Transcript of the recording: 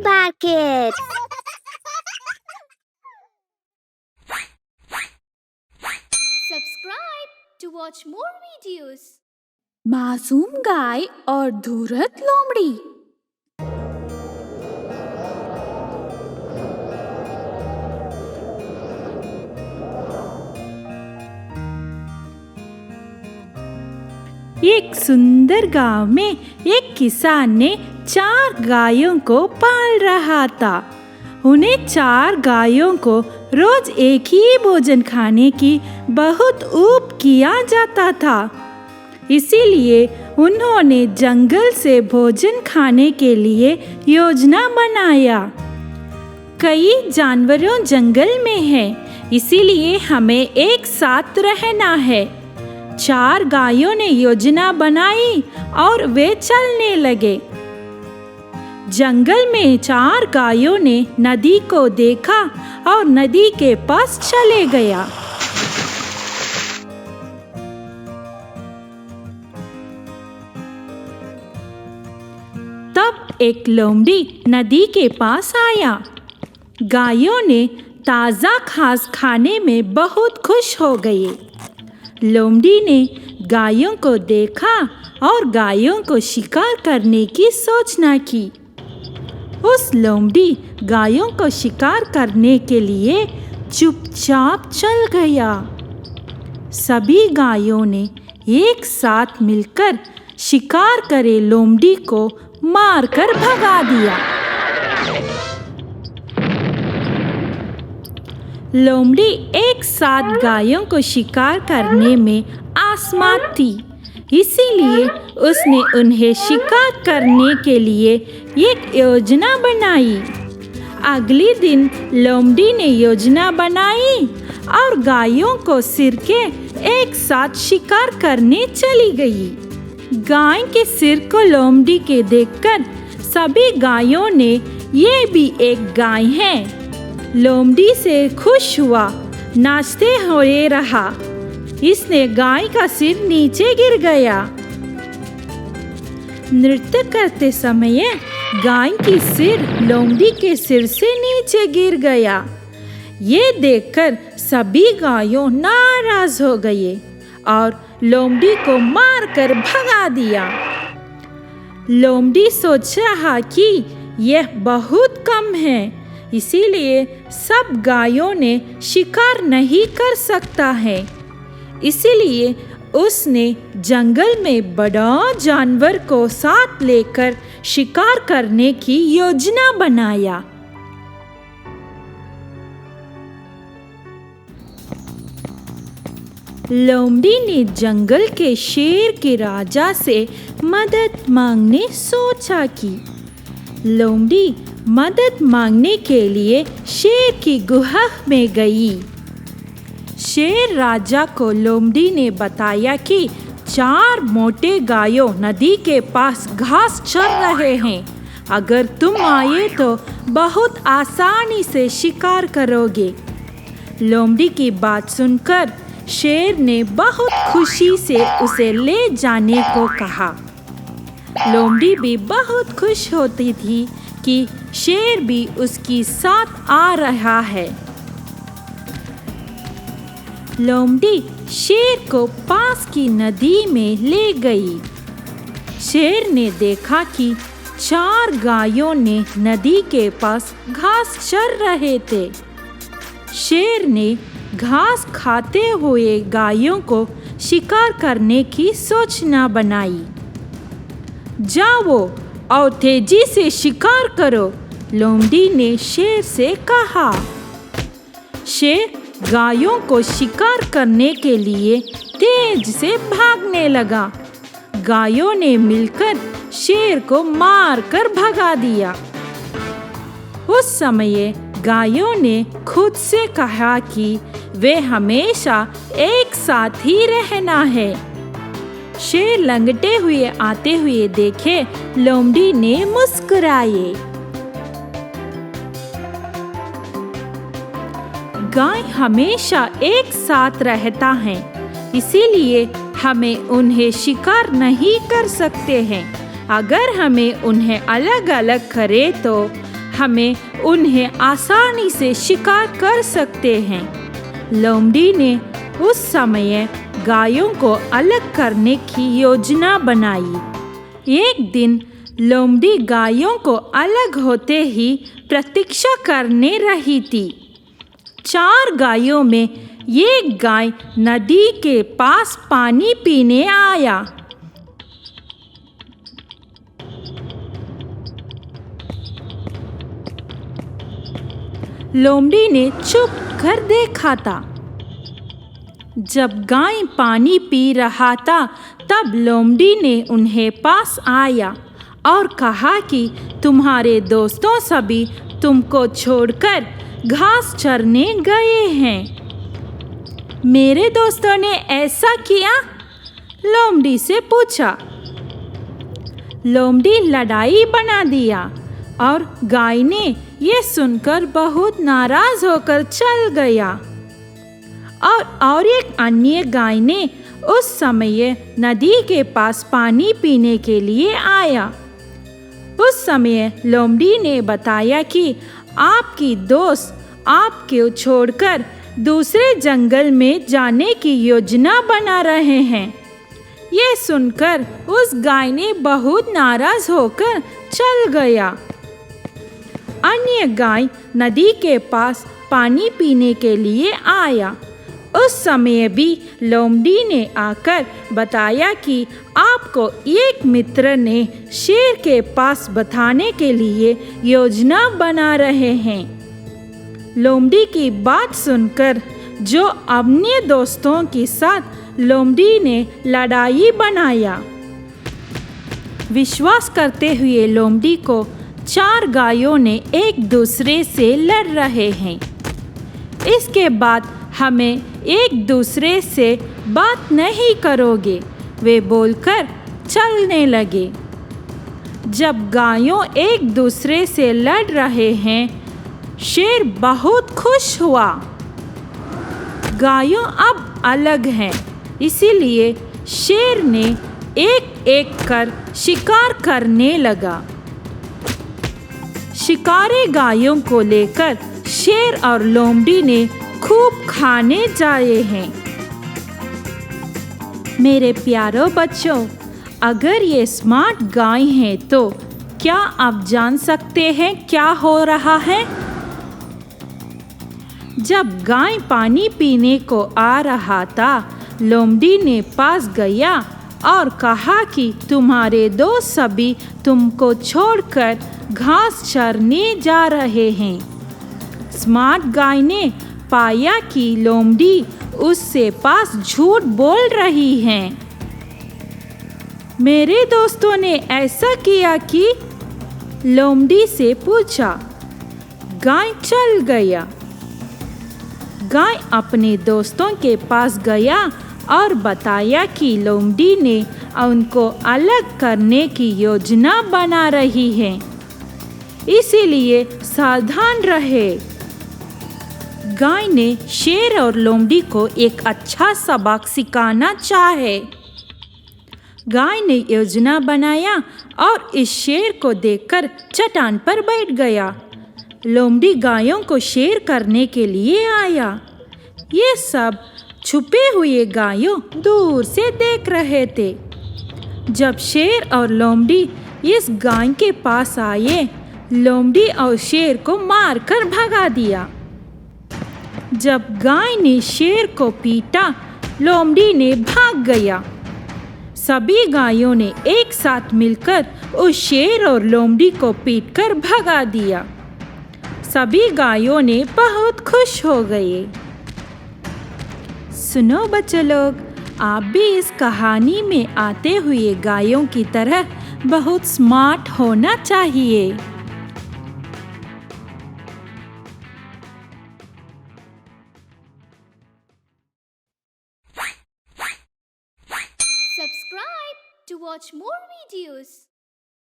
Bear Kids. Subscribe to watch more videos. मासूम गाय और धूर्त लोमड़ी। एक सुंदर गांव में एक किसान ने 4 गायों को पाल रहा था। उन्हें 4 गायों को रोज एक ही भोजन खाने की बहुत ऊब किया जाता था। इसीलिए उन्होंने जंगल से भोजन खाने के लिए योजना बनाया। कई जानवरों जंगल में हैं, इसीलिए हमें एक साथ रहना है। 4 गायों ने योजना बनाई और वे चलने लगे। जंगल में 4 गायों ने नदी को देखा और नदी के पास चले गया। तब एक लोमड़ी नदी के पास आया। गायों ने ताज़ा घास खाने में बहुत खुश हो गए। लोमड़ी ने गायों को देखा और गायों को शिकार करने की सोचना की। उस लोमड़ी गायों को शिकार करने के लिए चुपचाप चल गया। सभी गायों ने एक साथ मिलकर शिकार करे लोमड़ी को मारकर भगा दिया। लोमड़ी एक साथ गायों को शिकार करने में आसमात थी, इसीलिए उसने उन्हें शिकार करने के लिए एक योजना बनाई। अगले दिन लोमड़ी ने योजना बनाई और गायों को सिर के एक साथ शिकार करने चली गई। गाय के सिर को लोमड़ी के देखकर सभी गायों ने ये भी एक गाय है लोमड़ी से खुश हुआ, नाचते हुए रहा। इसने गाय का सिर नीचे गिर गया। नृत्य करते समय गाय की सिर लोमड़ी के सिर से नीचे गिर गया। ये देखकर सभी गायों नाराज हो गए और लोमड़ी को मारकर भगा दिया। लोमड़ी सोच रहा कि यह बहुत कम है, इसीलिए सब गायों ने शिकार नहीं कर सकता है। इसीलिए उसने जंगल में बड़ा जानवर को साथ लेकर शिकार करने की योजना बनाया। लोमड़ी ने जंगल के शेर के राजा से मदद मांगने सोचा कि लोमड़ी मदद मांगने के लिए शेर की गुहा में गई। शेर राजा को लोमड़ी ने बताया कि 4 मोटे गायों नदी के पास घास चर रहे हैं। अगर तुम आए तो बहुत आसानी से शिकार करोगे। लोमड़ी की बात सुनकर शेर ने बहुत खुशी से उसे ले जाने को कहा। लोमड़ी भी बहुत खुश होती थी कि शेर भी उसकी साथ आ रहा है। लोमड़ी शेर को पास की नदी में ले गई। शेर ने देखा कि 4 गायों ने नदी के पास घास चर रहे थे। शेर ने घास खाते हुए गायों को शिकार करने की योजना बनाई। जाओ और तेजी से शिकार करो, लोमड़ी ने शेर से कहा। शेर गायों को शिकार करने के लिए तेज से भागने लगा। गायों ने मिलकर शेर को मारकर भगा दिया। उस समय गायों ने खुद से कहा कि वे हमेशा एक साथ ही रहना है। शेर लंगटे हुए आते हुए देखे लोमड़ी ने मुस्कुराए। गाय हमेशा एक साथ रहता है, इसीलिए हमें उन्हें शिकार नहीं कर सकते हैं। अगर हमें उन्हें अलग अलग करें तो हमें उन्हें आसानी से शिकार कर सकते हैं। लोमड़ी ने उस समय गायों को अलग करने की योजना बनाई। एक दिन लोमड़ी गायों को अलग होते ही प्रतीक्षा करने रही थी। 4 गायों में एक गाय नदी के पास पानी पीने आया। लोमड़ी ने चुप कर देखा था। जब गाय पानी पी रहा था तब लोमड़ी ने उन्हें पास आया और कहा कि तुम्हारे दोस्तों सभी तुमको छोड़कर घास चरने गए हैं। मेरे दोस्तों ने ऐसा किया? लोमड़ी से पूछा। लोमड़ी लड़ाई बना दिया और गाय ने ये सुनकर बहुत नाराज होकर चल गया। और एक अन्य गाय ने उस समय नदी के पास पानी पीने के लिए आया। उस समय लोमड़ी ने बताया कि आपकी दोस्त आपको छोड़कर दूसरे जंगल में जाने की योजना बना रहे हैं। ये सुनकर उस गाय ने बहुत नाराज होकर चल गया। अन्य गाय नदी के पास पानी पीने के लिए आया। उस समय भी लोमड़ी ने आकर बताया कि आपको एक मित्र ने शेर के पास बताने के लिए योजना बना रहे हैं। लोमड़ी की बात सुनकर जो अपने दोस्तों के साथ लोमड़ी ने लड़ाई बनाया। विश्वास करते हुए लोमड़ी को 4 गायों ने एक दूसरे से लड़ रहे हैं। इसके बाद हमें एक दूसरे से बात नहीं करोगे, वे बोलकर चलने लगे। जब गायों एक दूसरे से लड़ रहे हैं, शेर बहुत खुश हुआ। गायों अब अलग हैं, इसीलिए शेर ने एक एक कर शिकार करने लगा। शिकारी गायों को लेकर शेर और लोमड़ी ने खूब खाने जाए हैं। मेरे प्यारो बच्चों, अगर ये स्मार्ट गाय हैं तो क्या आप जान सकते हैं क्या हो रहा है? जब गाय पानी पीने को आ रहा था, लोमड़ी ने पास गया और कहा कि तुम्हारे दोस्त सभी तुमको छोड़कर घास चरने जा रहे हैं। स्मार्ट गाय ने पाया कि लोमड़ी उससे पास झूठ बोल रही है। मेरे दोस्तों ने ऐसा किया कि लोमड़ी से पूछा। गाय चल गया। गाय अपने दोस्तों के पास गया और बताया कि लोमड़ी ने उनको अलग करने की योजना बना रही है, इसीलिए सावधान रहे। गाय ने शेर और लोमड़ी को एक अच्छा सबक सिखाना चाहे। गाय ने योजना बनाया और इस शेर को देखकर चट्टान पर बैठ गया। लोमड़ी गायों को शेर करने के लिए आया। ये सब छुपे हुए गायों दूर से देख रहे थे। जब शेर और लोमड़ी इस गाय के पास आए, लोमड़ी और शेर को मारकर भगा दिया। जब गाय ने शेर को पीटा, लोमड़ी ने भाग गया। सभी गायों ने एक साथ मिलकर उस शेर और लोमड़ी को पीटकर भगा दिया। सभी गायों ने बहुत खुश हो गए। सुनो बच्चों लोग, आप भी इस कहानी में आते हुए गायों की तरह बहुत स्मार्ट होना चाहिए। Subscribe to watch more videos.